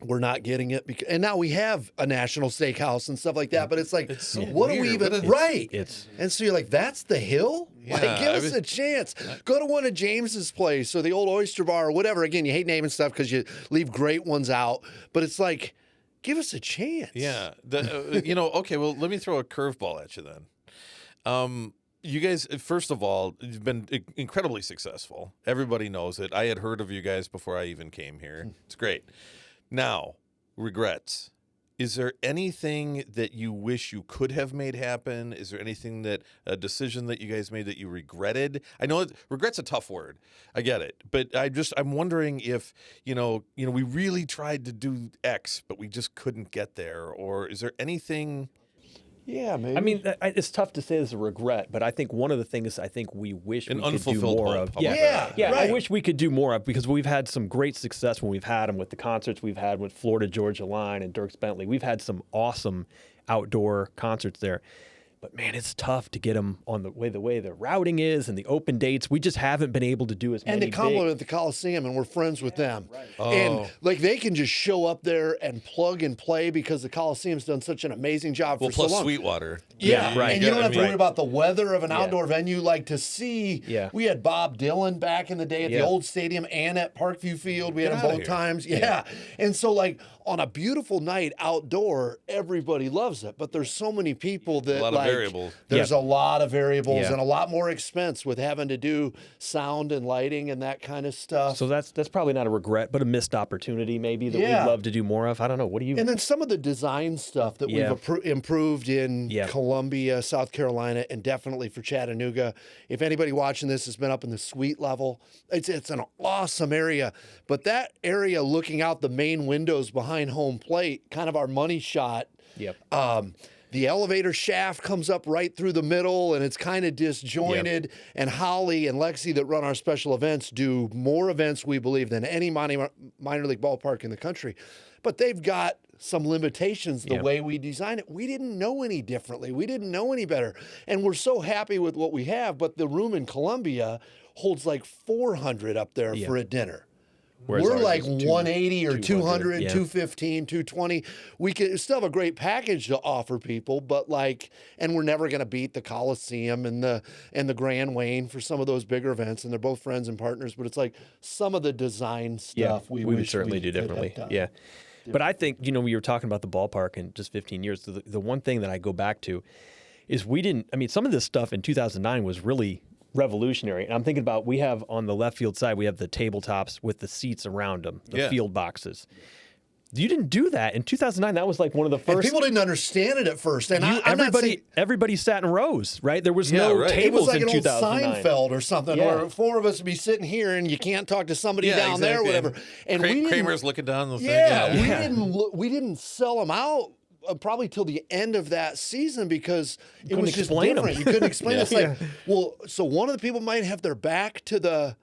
we're not getting it and now we have a national steakhouse and stuff like that, but it's like, it's so what weird, do we even and so you're like, that's the hill? Like, give us a chance. Go to one of James's place or the old Oyster Bar or whatever. Again, you hate naming stuff because you leave great ones out, but it's like, give us a chance. Yeah. Okay, well, let me throw a curveball at you then. You guys, first of all, you've been incredibly successful. Everybody knows it. I had heard of you guys before I even came here. It's great. Now, regrets. Is there anything that you wish you could have made happen? Is there anything a decision that you guys made that you regretted? I know regret's a tough word. I get it. But I'm wondering if, we really tried to do X, but we just couldn't get there. Or is there anything? Yeah, maybe. I mean, it's tough to say this is a regret, but I think one of the things I think we wish we could do more of. Yeah, right. I wish we could do more of, because we've had some great success when we've had them with the concerts we've had with Florida Georgia Line and Dierks Bentley. We've had some awesome outdoor concerts there. But man, it's tough to get them on the way the routing is and the open dates. We just haven't been able to do as many. And they complement the Coliseum, and we're friends with them. Right. And like they can just show up there and plug and play because the Coliseum's done such an amazing job for so long. Plus Sweetwater. Yeah, right. And you don't have to worry about the weather of an outdoor venue. Like to see, we had Bob Dylan back in the day at the old stadium and at Parkview Field. We had him both times. Yeah. And so like on a beautiful night outdoor, everybody loves it. But there's so many people that variables. There's a lot of variables and a lot more expense with having to do sound and lighting and that kind of stuff. So that's probably not a regret, but a missed opportunity maybe that we'd love to do more of. I don't know. What do you? And then some of the design stuff that we've improved in Columbia, South Carolina, and definitely for Chattanooga. If anybody watching this has been up in the suite level, it's an awesome area. But that area looking out the main windows behind home plate, kind of our money shot. Yep. The elevator shaft comes up right through the middle, and it's kind of disjointed. Yep. And Holly and Lexi that run our special events do more events, we believe, than any minor league ballpark in the country. But they've got some limitations the way we design it. We didn't know any differently. We didn't know any better. And we're so happy with what we have, but the room in Columbia holds like 400 up there for a dinner. Whereas we're like 180 or 200, 215, 220. We could still have a great package to offer people, but and we're never going to beat the Coliseum and the Grand Wayne for some of those bigger events. And they're both friends and partners, but it's like some of the design stuff we would certainly do differently. Yeah. But I think, we were talking about the ballpark in just 15 years. The one thing that I go back to is some of this stuff in 2009 was really revolutionary. And I'm thinking about, we have on the left field side, we have the tabletops with the seats around them, the field boxes. You didn't do that in 2009. That was like one of the And first. people didn't understand it at first. And I'm not saying, Everybody sat in rows, right? There was Yeah, no right. it tables was like in an old 2009. Seinfeld or something, Yeah. where 4 of us would be sitting here and you can't talk to somebody Yeah, down there or exactly. whatever. And we didn't, Kramer's looking down the thing. yeah, we didn't sell them out probably till the end of that season because it couldn't was just explain 'em. different. You couldn't explain it. It's Yeah. like, well, so one of the people might have their back to the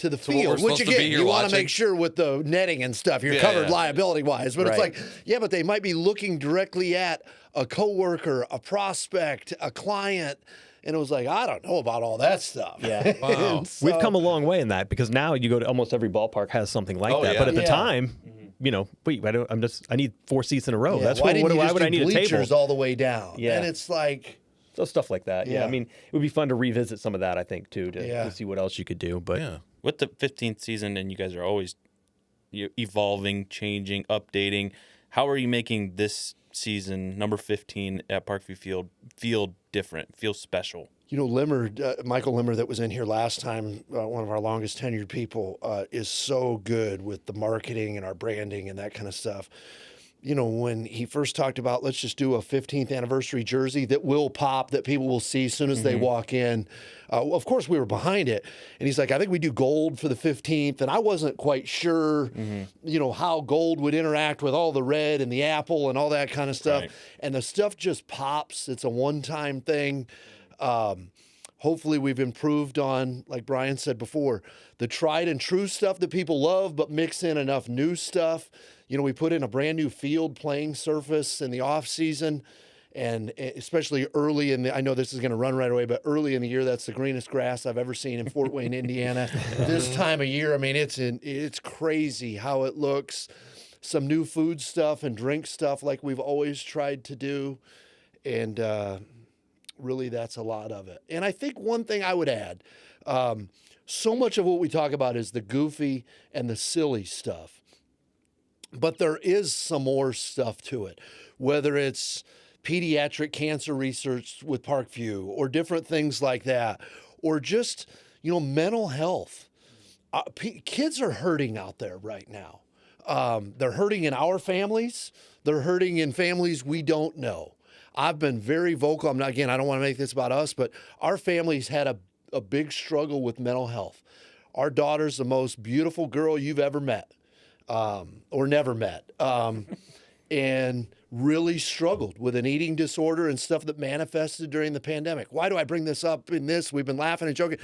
what we're field, which supposed to be again, here you want to watching. make sure with the netting and stuff, you're Yeah, covered yeah. liability-wise. But it's Right. like, yeah, but they might be looking directly at a coworker, a prospect, a client, and it was like, I don't know about all that stuff. Yeah. Wow. And We've so- come a long way in that because now you go to almost every ballpark has something like Oh, that. yeah. But at the Yeah. time, wait, I need 4 seats in a row. Yeah, That's why what, didn't what you why just would do I need a bleachers table? all the way down? Yeah. And it's like, So stuff like that. Yeah. Yeah. I mean, it would be fun to revisit some of that, I think, too, Yeah. to see what else you could do. But Yeah. With the 15th season, and you guys are always evolving, changing, updating. How are you making this season, number 15 at Parkview Field, feel different, feel special? you know, Michael Limmer, that was in here last time, one of our longest tenured people, is so good with the marketing and our branding and that kind of stuff. You know, when he first talked about, let's just do a 15th anniversary jersey that will pop, that people will see as soon as they walk in. Of course, we were behind it. And he's like, I think we do gold for the 15th. And I wasn't quite sure, you know, how gold would interact with all the red and the apple and all that kind of stuff. Right. And the stuff just pops. It's a one-time thing. Hopefully we've improved on, like Brian said before, the tried and true stuff that people love, but mix in enough new stuff. You know, we put in a brand new field playing surface in the off season, and especially early in the, I know this is going to run right away, but early in the year, that's the greenest grass I've ever seen in Fort Wayne, Indiana. This time of year, I mean, it's crazy how it looks. Some new food stuff and drink stuff like we've always tried to do. And, really, that's a lot of it. And I think one thing I would add, so much of what we talk about is the goofy and the silly stuff. But there is some more stuff to it, whether it's pediatric cancer research with Parkview or different things like that, or just, you know, mental health. Kids are hurting out there right now. They're hurting in our families. They're hurting in families we don't know. I've been very vocal. I don't want to make this about us, but our family's had a big struggle with mental health. Our daughter's the most beautiful girl you've ever met, or never met, and really struggled with an eating disorder and stuff that manifested during the pandemic. Why do I bring this up in this? We've been laughing and joking.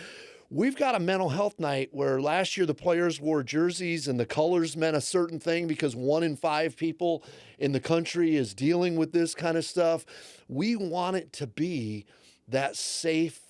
We've got a mental health night where last year the players wore jerseys and the colors meant a certain thing because 1 in 5 people in the country is dealing with this kind of stuff. We want it to be that safe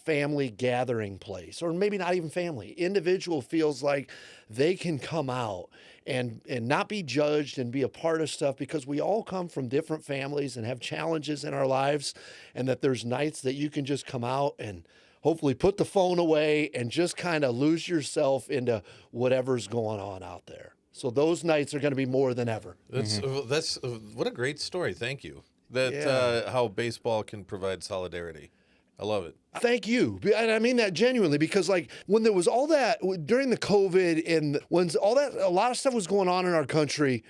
family gathering place, or maybe not even family. Individual feels like they can come out and not be judged and be a part of stuff because we all come from different families and have challenges in our lives, and that there's nights that you can just come out and hopefully put the phone away and just kind of lose yourself into whatever's going on out there. So those nights are going to be more than ever. That's what a great story. Thank you. That Yeah. how baseball can provide solidarity. I love it. Thank you. And I mean that genuinely, because like when there was all that during the COVID and when all that, a lot of stuff was going on in our country,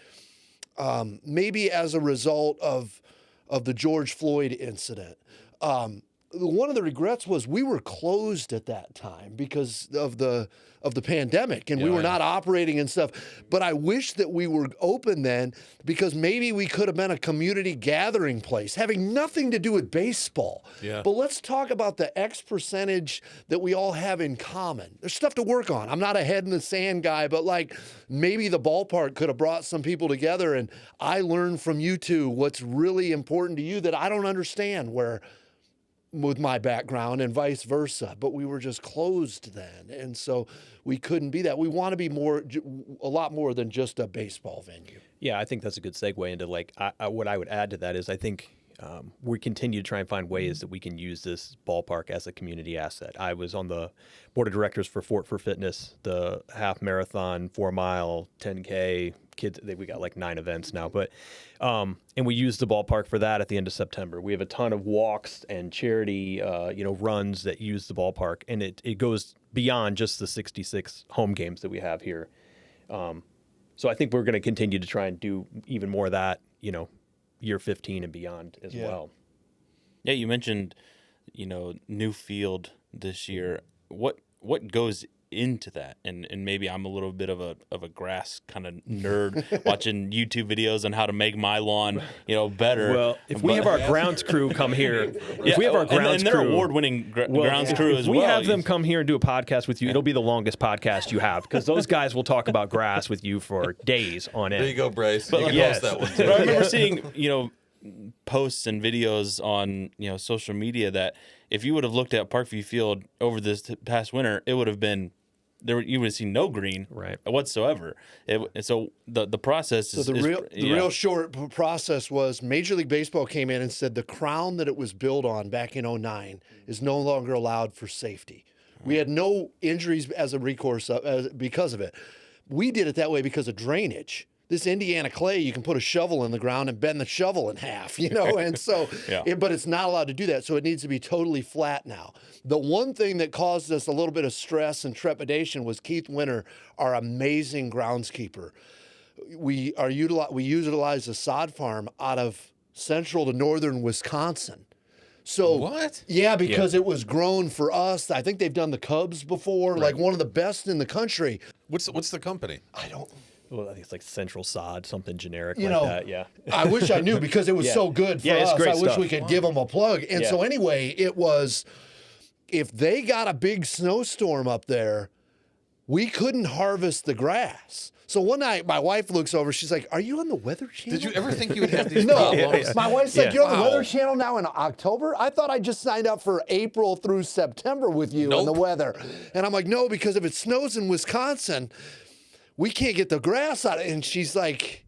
maybe as a result of the George Floyd incident. One of the regrets was we were closed at that time because of the pandemic, and we were not operating and stuff. But I wish that we were open then, because maybe we could have been a community gathering place, having nothing to do with baseball. Yeah. But let's talk about the X percentage that we all have in common. There's stuff to work on. I'm not a head in the sand guy, but like maybe the ballpark could have brought some people together, and I learned from you two what's really important to you that I don't understand with my background, and vice versa. But we were just closed then. And so we couldn't be that. We want to be a lot more than just a baseball venue. yeah, I think that's a good segue into like what I would add to that is I think we continue to try and find ways that we can use this ballpark as a community asset. I was on the board of directors for Fort for Fitness, the half marathon, 4 mile, 10K. Kids, we got like 9 events now, but and we use the ballpark for that at the end of September. We have a ton of walks and charity, runs that use the ballpark, and it goes beyond just the 66 home games that we have here. So I think we're going to continue to try and do even more of that, year 15 and beyond as well. Yeah, you mentioned, new field this year. What goes into that? And maybe I'm a little bit of a grass kind of nerd watching YouTube videos on how to make my lawn, better. Well, if we have our grounds crew come here, if we have our grounds and they're crew, award-winning grounds crew as if we well. have them come here and do a podcast with you, it'll be the longest podcast you have because those guys will talk about grass with you for days on end. There you go, Brice. You can yes. post that one But too. I remember seeing, posts and videos on, social media that if you would have looked at Parkview Field over this past winter, it would have been you would have seen no green whatsoever. So the process is the real short process was Major League Baseball came in and said the crown that it was built on back in 2009 is no longer allowed for safety. We had no injuries as a recourse because of it. We did it that way because of drainage. This Indiana clay, you can put a shovel in the ground and bend the shovel in half, and so, but it's not allowed to do that. So it needs to be totally flat now. The one thing that caused us a little bit of stress and trepidation was Keith Winter, our amazing groundskeeper. We utilize a sod farm out of central to northern Wisconsin. So what? Yeah, because it was grown for us. I think they've done the Cubs before, like one of the best in the country. What's the company? I don't. Well, I think it's like Central Sod, something generic You like know, that. Yeah. I wish I knew because it was so good for it's us. great I wish stuff. we could give them a plug. And so anyway, it was, if they got a big snowstorm up there, we couldn't harvest the grass. So one night, my wife looks over. She's like, "Are you on the Weather Channel?" Did you ever think you would have these No. problems? My wife's like, "You're on the Wow. Weather Channel now in October? I thought I just signed up for April through September with you in the weather." And I'm like, "No, because if it snows in Wisconsin, we can't get the grass out." And she's like,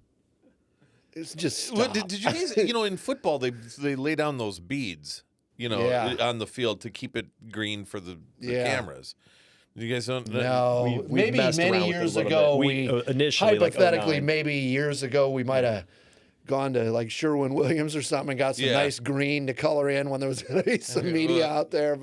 "It's just stop." What, did you guys, in football, they lay down those beads, on the field to keep it green for the cameras. You guys don't? No, we've maybe messed many around with it a years little ago, bit. we Initially, like, hypothetically, 09. maybe years ago, we might have gone to like Sherwin-Williams or something and got some nice green to color in when there was going to be some media out there.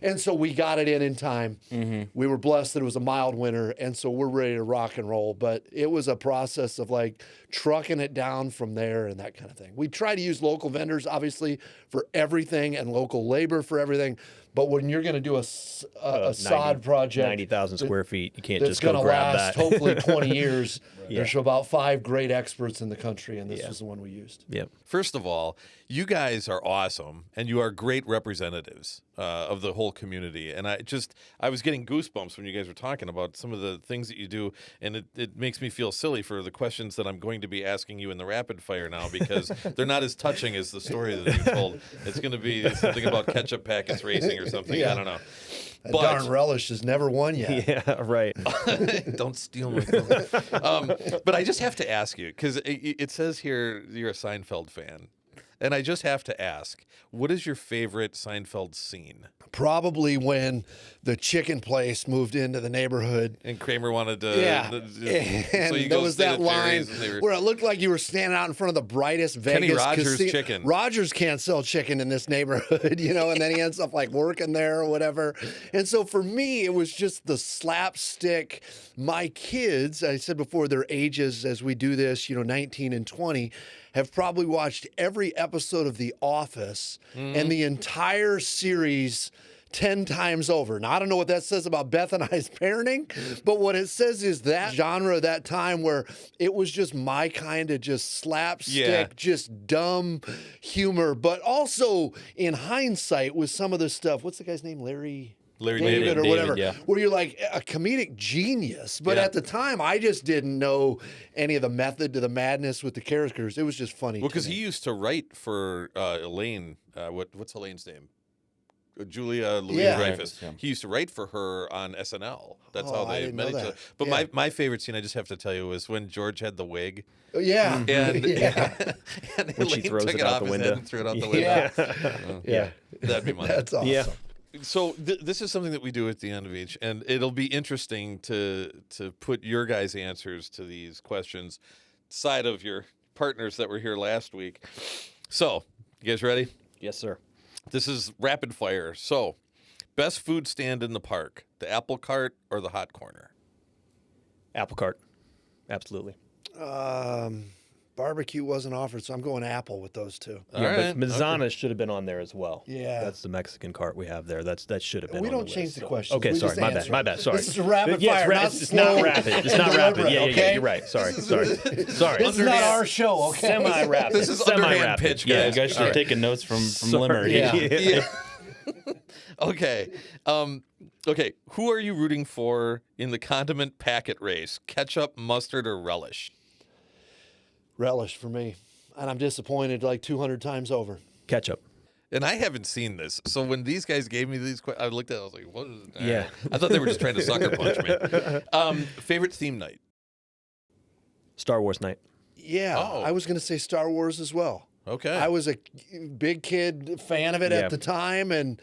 And so we got it in time. Mm-hmm. We were blessed that it was a mild winter, and so we're ready to rock and roll. But it was a process of like trucking it down from there and that kind of thing. We try to use local vendors, obviously, for everything and local labor for everything. But when you're going to do a sod project, 90,000 square feet, you can't that's just go going to grab last that. hopefully 20 years. There's about 5 great experts in the country, and this was the one we used. Yep. First of all, you guys are awesome, and you are great representatives of the whole community. And I was getting goosebumps when you guys were talking about some of the things that you do, and it makes me feel silly for the questions that I'm going to be asking you in the rapid fire now because they're not as touching as the story that you told. It's going to be something about ketchup packets racing or something. I don't know. That darn relish has never won yet. Yeah, right. Don't steal my phone. But I just have to ask you, because it says here you're a Seinfeld fan. And I just have to ask, what is your favorite Seinfeld scene? Probably when the chicken place moved into the neighborhood. And Kramer wanted to... And so you there go was stay that at line Terry's where it looked like you were standing out in front of the brightest Kenny Vegas Rogers casino. chicken. Rogers can't sell chicken in this neighborhood, and then he ends up like working there or whatever. And so for me, it was just the slapstick. My kids, I said before, their ages as we do this, 19 and 20, have probably watched every episode of The Office and the entire series 10 times over. Now, I don't know what that says about Beth and I's parenting, but what it says is that genre, that time where it was just my kind of just slapstick, just dumb humor, but also in hindsight with some of the stuff. What's the guy's name? Larry David or whatever, where you're like a comedic genius. But at the time, I just didn't know any of the method to the madness with the characters. It was just funny. Well, because he used to write for Elaine. What's Elaine's name? Julia Louis-Dreyfus. Yeah. He used to write for her on SNL. That's how I they didn't met know each that. other. But my favorite scene, I just have to tell you, was when George had the wig. Yeah. And, and When she Elaine throws took it it out off the his window. head and threw it out the window. Yeah. That'd be mine. That's awesome. Yeah. So this is something that we do at the end of each, and it'll be interesting to put your guys' answers to these questions side of your partners that were here last week. So, you guys ready? Yes, sir. This is rapid fire. So, best food stand in the park, the apple cart or the hot corner? Apple cart. Absolutely. Barbecue wasn't offered, so I'm going apple with those two. All right. But Manzana should have been on there as well. Yeah. That's the Mexican cart we have there. That should have been We on don't the change list, the so- questions. Okay, We sorry. just My answer bad. My it. bad. Sorry. This is a rapid Yes, fire, not it's slow not rapid. It's and not rapid. deliberate, Yeah, okay? you're right. Sorry. Sorry. This is not our show, okay? Semi-rapid. This is underhand Semi-rapid. pitch, Yeah, you guys. guys should All have right. taken notes from Sorry. Limerick. Yeah. Okay. Okay. Who are you rooting for in the condiment packet race? Ketchup, mustard, or relish? Relish for me. And I'm disappointed like 200 times over. Ketchup. And I haven't seen this. So when these guys gave me these questions, I looked at it, I was like, what is it? Yeah. I thought they were just trying to sucker punch me. Favorite theme night? Star Wars night. Yeah, Oh. I was going to say Star Wars as well. Okay. I was a big kid fan of it Yeah. at the time and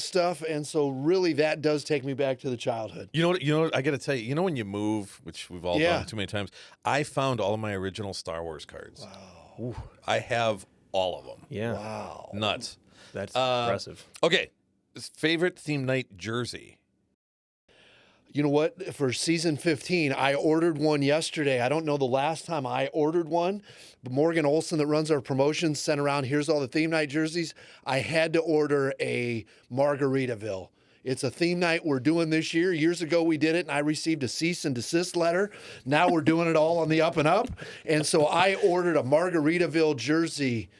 stuff, and so really that does take me back to the childhood. You know what? I got to tell you, when you move, which we've all Yeah. done too many times, I found all of my original Star Wars cards. Wow. I have all of them. Yeah. Wow. Nuts. That's impressive. Okay. Favorite theme night jersey? You know what? For season 15, I ordered one yesterday. I don't know the last time I ordered one, but Morgan Olson that runs our promotions sent around, here's all the theme night jerseys. I had to order a Margaritaville. It's a theme night we're doing this year. Years ago we did it, and I received a cease and desist letter. Now we're doing it all on the up and up. And so I ordered a Margaritaville jersey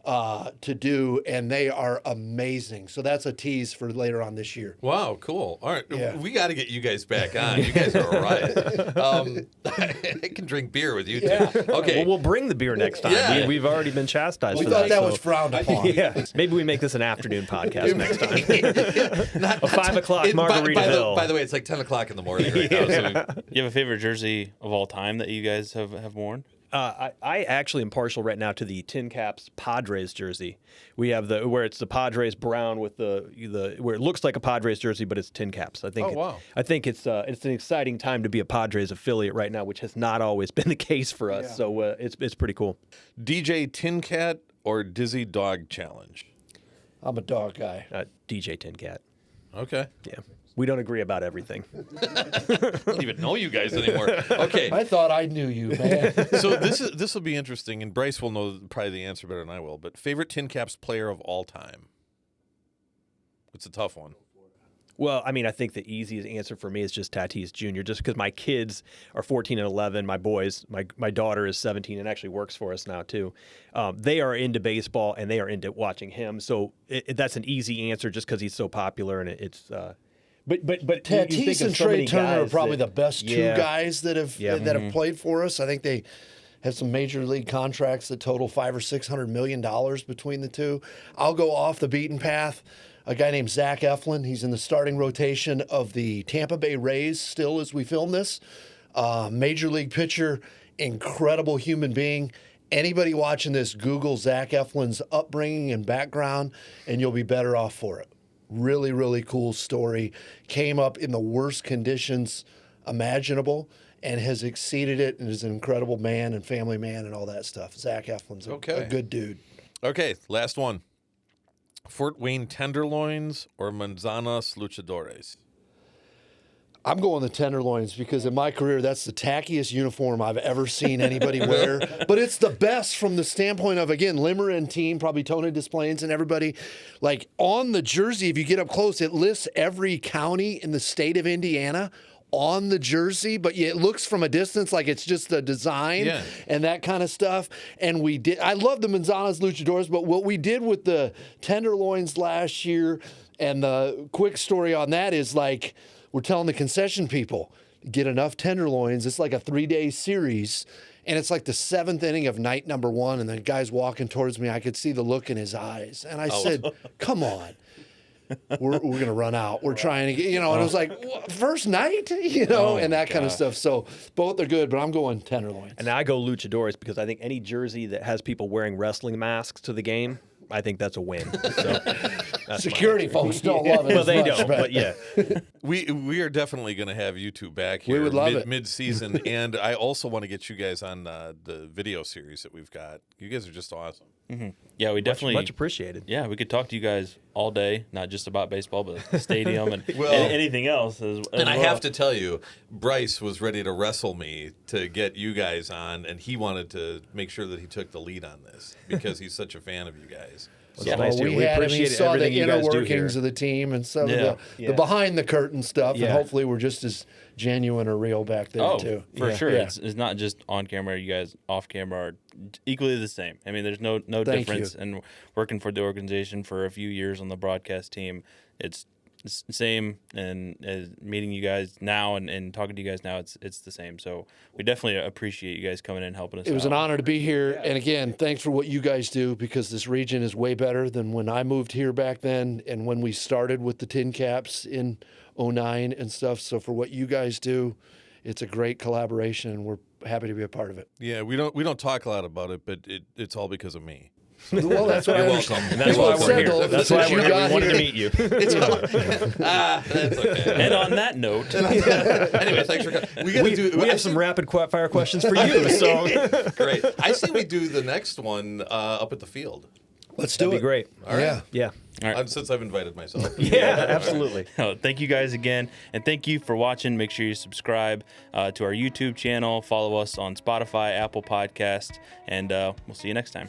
to do, and they are amazing. So that's a tease for later on this year. Wow, cool. All right. Yeah. We got to get you guys back on. You guys are all right. I can drink beer with you too. Yeah. Okay. Well, we'll bring the beer next time. Yeah. We've already been chastised We for thought that so- was frowned upon. Yeah. Maybe we make this an afternoon podcast next time. A 5 o'clock Margaritaville. By the way, it's like 10 o'clock in the morning right now. So You have a favorite jersey of all time that you guys have worn? I actually am partial right now to the TinCaps Padres jersey. We have where it's the Padres brown with the where it looks like a Padres jersey, but it's TinCaps. I think. Oh, wow. I think it's an exciting time to be a Padres affiliate right now, which has not always been the case for us. Yeah. So it's pretty cool. DJ Tin Cat or Dizzy Dog Challenge? I'm a dog guy. DJ TinCat. Okay. Yeah, we don't agree about everything. I don't even know you guys anymore. Okay. I thought I knew you, man. So this will be interesting, and Brice will know probably the answer better than I will. But favorite Tin Caps player of all time? It's a tough one. Well, I mean, I think the easiest answer for me is just Tatis Jr., just because my kids are 14 and 11. My boys, my daughter is 17 and actually works for us now, too. They are into baseball, and they are into watching him. So that's an easy answer just because he's so popular, and it's But you think Tatis of and so Trey many Turner are guys probably that- the best two Yeah. guys that have played for us. I think they have some major league contracts that total $500 or $600 million between the two. I'll go off the beaten path. A guy named Zach Eflin. He's in the starting rotation of the Tampa Bay Rays still as we film this. Major league pitcher, incredible human being. Anybody watching this, Google Zach Eflin's upbringing and background, and you'll be better off for it. Really, really cool story. Came up in the worst conditions imaginable and has exceeded it and is an incredible man and family man and all that stuff. Zach Eflin's a good dude. Okay, last one. Fort Wayne Tenderloins or Manzanas Luchadores? I'm going the Tenderloins because in my career, that's the tackiest uniform I've ever seen anybody wear. But it's the best from the standpoint of, again, Limmer and team, probably Tony Desplains and everybody. Like on the jersey, if you get up close, it lists every county in the state of Indiana on the jersey, but it looks from a distance like it's just the design and that kind of stuff. And I love the Manzanas Luchadores, but what we did with the Tenderloins last year, and the quick story on that is like, we're telling the concession people, get enough tenderloins. It's like a 3-day series. And it's like the 7th inning of night number 1. And the guy's walking towards me. I could see the look in his eyes. And I said, come on. We're going to run out. We're trying to get, and it was like, first night, and that kind of stuff. So both are good, but I'm going tenderloins. And I go Luchadores because I think any jersey that has people wearing wrestling masks to the game, I think that's a win. So. Security folks don't love it. Well, as they much, don't, but yeah. We are definitely going to have you two back here. would love it. Mid-season, and I also want to get you guys on the video series that we've got. You guys are just awesome. Yeah, we definitely Much appreciated. Yeah, we could talk to you guys all day, not just about baseball, but the stadium and, Well, and anything else. And I have to tell you, Brice was ready to wrestle me to get you guys on, and he wanted to make sure that he took the lead on this because he's such a fan of you guys. Well, Yeah. it's nice to we hear. We had him. He appreciate saw the everything you inner guys do here. workings of the team and some Yeah. of the behind the curtain stuff, Yeah. and hopefully we're just as genuine or real back there Oh, too. for Yeah. sure. Yeah. It's not just on camera. You guys off camera are equally the same. I mean, there's no Thank difference. you. And working for the organization for a few years on the broadcast team, it's the same. And as meeting you guys now and talking to you guys now, it's the same. So we definitely appreciate you guys coming in and helping us. It was out. an honor to be here. And again, thanks for what you guys do because this region is way better than when I moved here back then and when we started with the TinCaps in 2009 and stuff. So for what you guys do, it's a great collaboration and we're happy to be a part of it. Yeah, we don't talk a lot about it, but it's all because of me. Well, that's what I understand. And that's why we're here. That's why we're here. We wanted to meet you. That's okay. And on that note, Anyway, thanks for coming. We have some rapid fire questions for you. So Great. I say we do the next one up at the field. Let's do that'd it. be great. All right. Yeah. all right. Since I've invited myself. Yeah, absolutely. Thank you guys again, and thank you for watching. Make sure you subscribe to our YouTube channel, follow us on Spotify, Apple Podcast, and we'll see you next time.